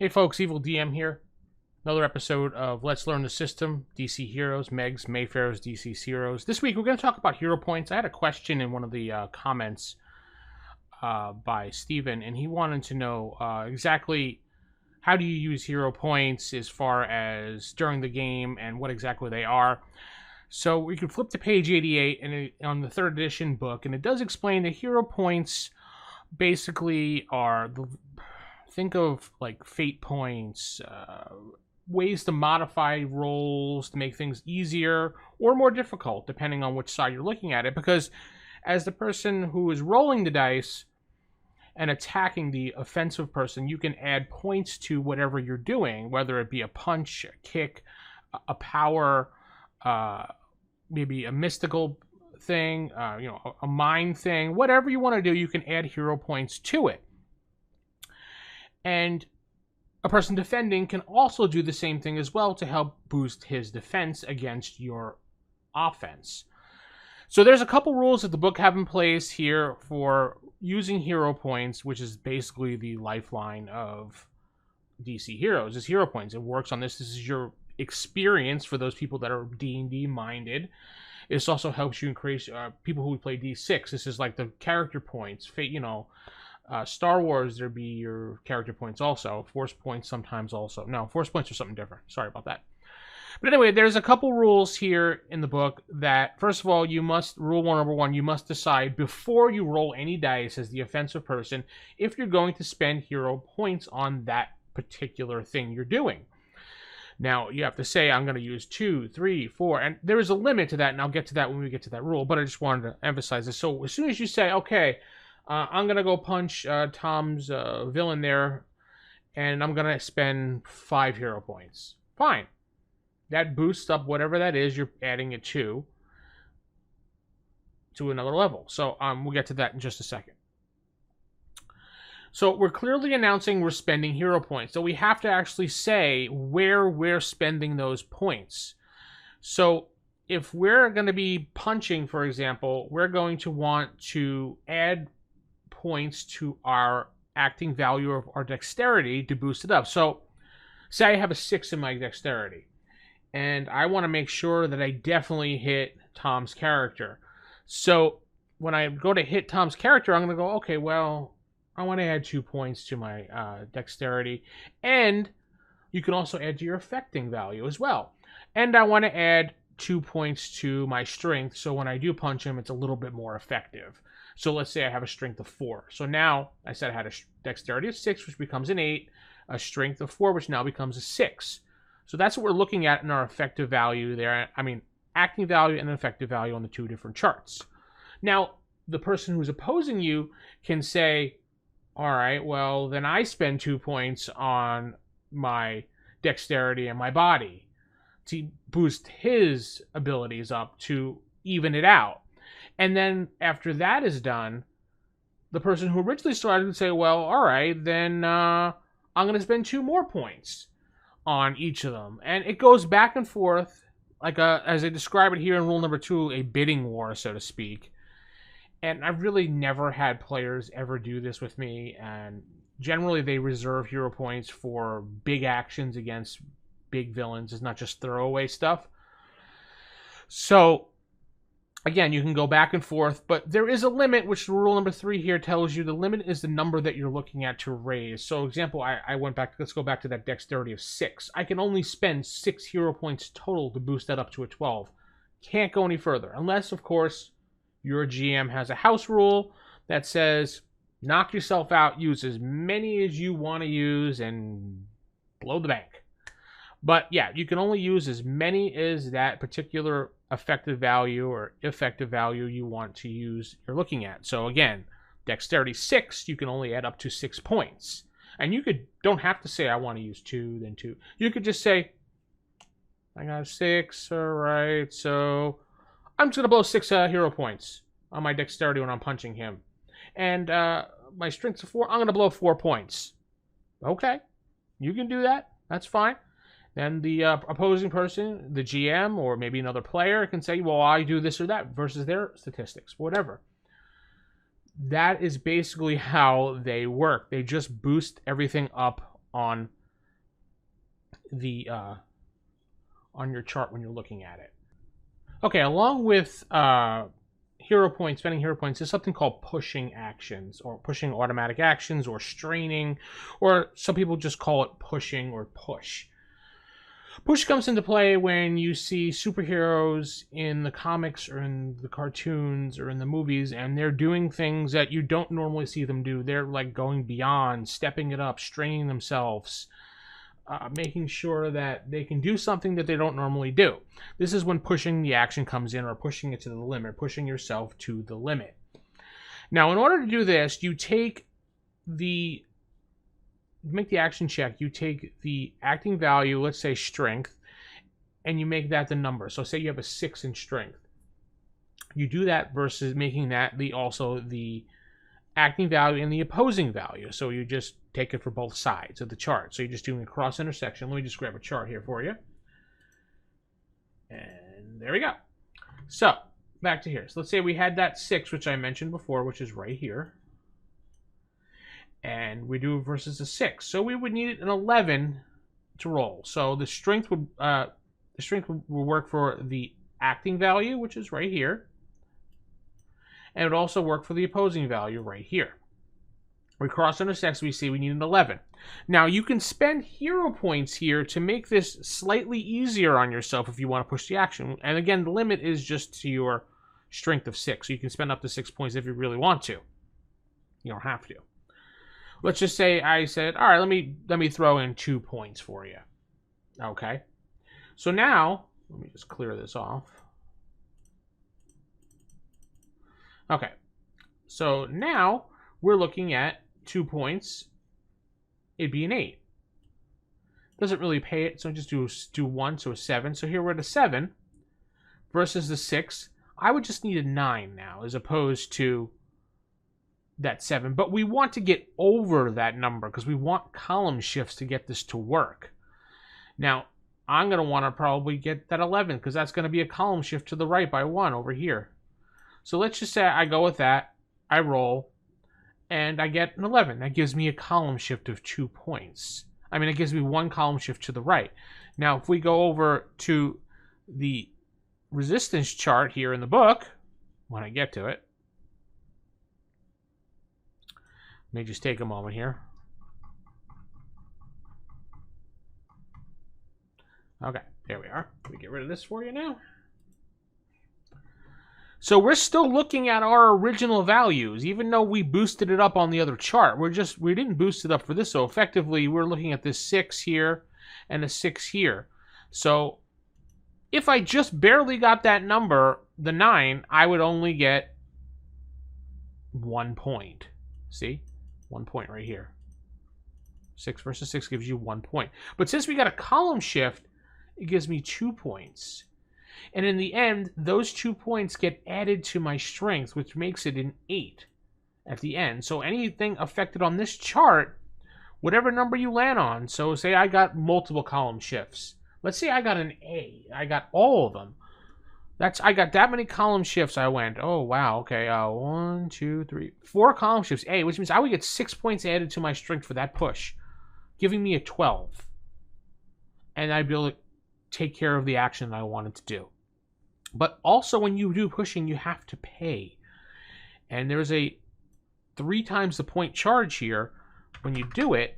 Hey folks, Evil DM here. Another episode of Let's Learn the System, DC Heroes, Megs, Mayfair's DC Heroes. This week we're going to talk about hero points. I had a question in one of the comments by Steven, and he wanted to know exactly how do you use hero points as far as during the game and what exactly they are. So we can flip to page 88 and on the 3rd edition book, and it does explain that hero points basically are think of like fate points, ways to modify rolls to make things easier or more difficult, depending on which side you're looking at it. Because as the person who is rolling the dice and attacking the offensive person, you can add points to whatever you're doing, whether it be a punch, a kick, a power, maybe a mystical thing, a mind thing, whatever you want to do, you can add hero points to it. And a person defending can also do the same thing as well to help boost his defense against your offense. So there's a couple rules that the book have in place here for using hero points, which is basically the lifeline of DC Heroes, is hero points. It works on this. This is your experience for those people that are D&D minded. This also helps you increase people who play D6. This is like the character points. Star Wars, there'd be your character points also. Force points sometimes also. No, force points are something different. Sorry about that. But anyway, there's a couple rules here in the book that, first of all, rule number one, you must decide before you roll any dice as the offensive person if you're going to spend hero points on that particular thing you're doing. Now, you have to say, I'm going to use 2, 3, 4, and there is a limit to that, and I'll get to that when we get to that rule, but I just wanted to emphasize this. So as soon as you say, okay, I'm going to go punch Tom's villain there, and I'm going to spend 5 hero points. Fine. That boosts up whatever that is you're adding it to another level. So we'll get to that in just a second. So we're clearly announcing we're spending hero points. So we have to actually say where we're spending those points. So if we're going to be punching, for example, we're going to want to add points to our acting value of our dexterity to boost it up. So say I have a 6 in my dexterity, and I want to make sure that I definitely hit Tom's character. So when I go to hit Tom's character, I'm going to go, okay, well, I want to add 2 points to my dexterity. And you can also add to your affecting value as well. And I want to add 2 points to my strength, so when I do punch him, it's a little bit more effective. So let's say I have a strength of 4. So now I said I had a dexterity of 6, which becomes an 8, a strength of 4, which now becomes a 6. So that's what we're looking at in our effective value there. I mean, acting value and effective value on the 2 different charts. Now, the person who's opposing you can say, all right, well, then I spend 2 points on my dexterity and my body to boost his abilities up to even it out. And then after that is done, the person who originally started would say, well, all right, then I'm going to spend 2 more points on each of them. And it goes back and forth, like as I describe it here in rule number 2, a bidding war, so to speak. And I've really never had players ever do this with me. And generally they reserve hero points for big actions against big villains. It's not just throwaway stuff. So again, you can go back and forth, but there is a limit, which rule number 3 here tells you the limit is the number that you're looking at to raise. So example, I went back, let's go back to that dexterity of 6. I can only spend 6 hero points total to boost that up to a 12. Can't go any further, unless, of course, your GM has a house rule that says, knock yourself out, use as many as you want to use, and blow the bank. But yeah, you can only use as many as that particular effective value or effective value you want to use you're looking at. So again, dexterity 6, you can only add up to 6 points. And you don't have to say I want to use 2, then 2. You could just say, I got 6, alright, so I'm just going to blow 6 hero points on my dexterity when I'm punching him. And my strength's a 4, I'm going to blow 4 points. Okay, you can do that, that's fine. Then the opposing person, the GM, or maybe another player can say, well, I do this or that versus their statistics, whatever. That is basically how they work. They just boost everything up on the on your chart when you're looking at it. Okay, along with hero points, spending hero points, there's something called pushing actions, or pushing automatic actions, or straining, or some people just call it pushing or push. Push comes into play when you see superheroes in the comics or in the cartoons or in the movies, and they're doing things that you don't normally see them do. They're like going beyond, stepping it up, straining themselves, making sure that they can do something that they don't normally do. This is when pushing the action comes in, or pushing it to the limit, pushing yourself to the limit. Now, in order to do this, you make the action check. You take the acting value, let's say strength, and you make that the number. So say you have a 6 in strength. You do that versus making that also the acting value and the opposing value. So you just take it for both sides of the chart. So you're just doing a cross intersection. Let me just grab a chart here for you. And there we go. So back to here. So let's say we had that 6, which I mentioned before, which is right here. And we do versus a 6. So we would need an 11 to roll. So the strength would work for the acting value, which is right here. And it would also work for the opposing value right here. We cross intersects, we see we need an 11. Now, you can spend hero points here to make this slightly easier on yourself if you want to push the action. And again, the limit is just to your strength of 6. So you can spend up to 6 points if you really want to. You don't have to. Let's just say I said, all right, let me throw in 2 points for you. Okay. So now, let me just clear this off. Okay. So now we're looking at 2 points. It'd be an 8. Doesn't really pay it, so just do 1, so a 7. So here we're at a 7 versus the 6. I would just need a 9 now, as opposed to that 7. But we want to get over that number because we want column shifts to get this to work. Now, I'm going to want to probably get that 11 because that's going to be a column shift to the right by 1 over here. So let's just say I go with that. I roll. And I get an 11. That gives me a column shift of 2 points. I mean, it gives me 1 column shift to the right. Now, if we go over to the resistance chart here in the book, when I get to it, let me just take a moment here. Okay, there we are. Let me get rid of this for you now. So we're still looking at our original values, even though we boosted it up on the other chart. We didn't boost it up for this, so effectively we're looking at this 6 here and a 6 here. So if I just barely got that number, the 9, I would only get 1 point. See? 1 point right here. 6 versus 6 gives you 1 point. But since we got a column shift, it gives me 2 points. And in the end, those 2 points get added to my strength, which makes it an 8 at the end. So anything affected on this chart, whatever number you land on, so say I got multiple column shifts. Let's say I got an A. I got all of them. I got that many column shifts. I went, oh, wow, okay, 1, 2, 3, 4 column shifts, A, which means I would get 6 points added to my strength for that push, giving me a 12. And I'd be able to take care of the action that I wanted to do. But also when you do pushing, you have to pay. And there's a 3 times the point charge here when you do it,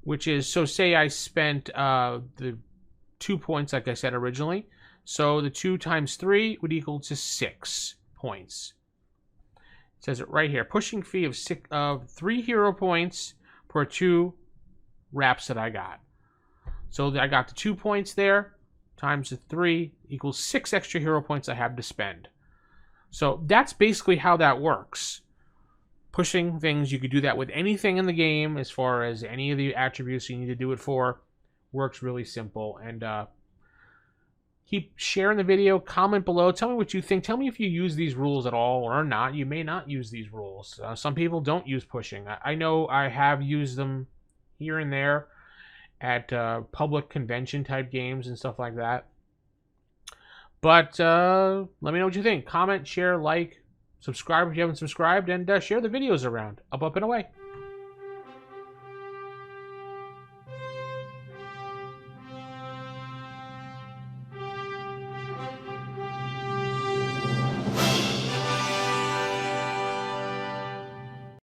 which is, so say I spent the 2 points like I said originally. So the 2 times 3 would equal to 6 points. It says it right here. Pushing fee of 3 hero points per 2 wraps that I got. So I got the 2 points there times the 3 equals 6 extra hero points I have to spend. So that's basically how that works. Pushing things, you could do that with anything in the game as far as any of the attributes you need to do it for. Works really simple. And keep sharing the video, comment below, tell me what you think. Tell me if you use these rules at all or not. You may not use these rules. Some people don't use pushing. I know I have used them here and there at public convention type games and stuff like that. But let me know what you think. Comment, share, like, subscribe if you haven't subscribed, and share the videos around. Up and away.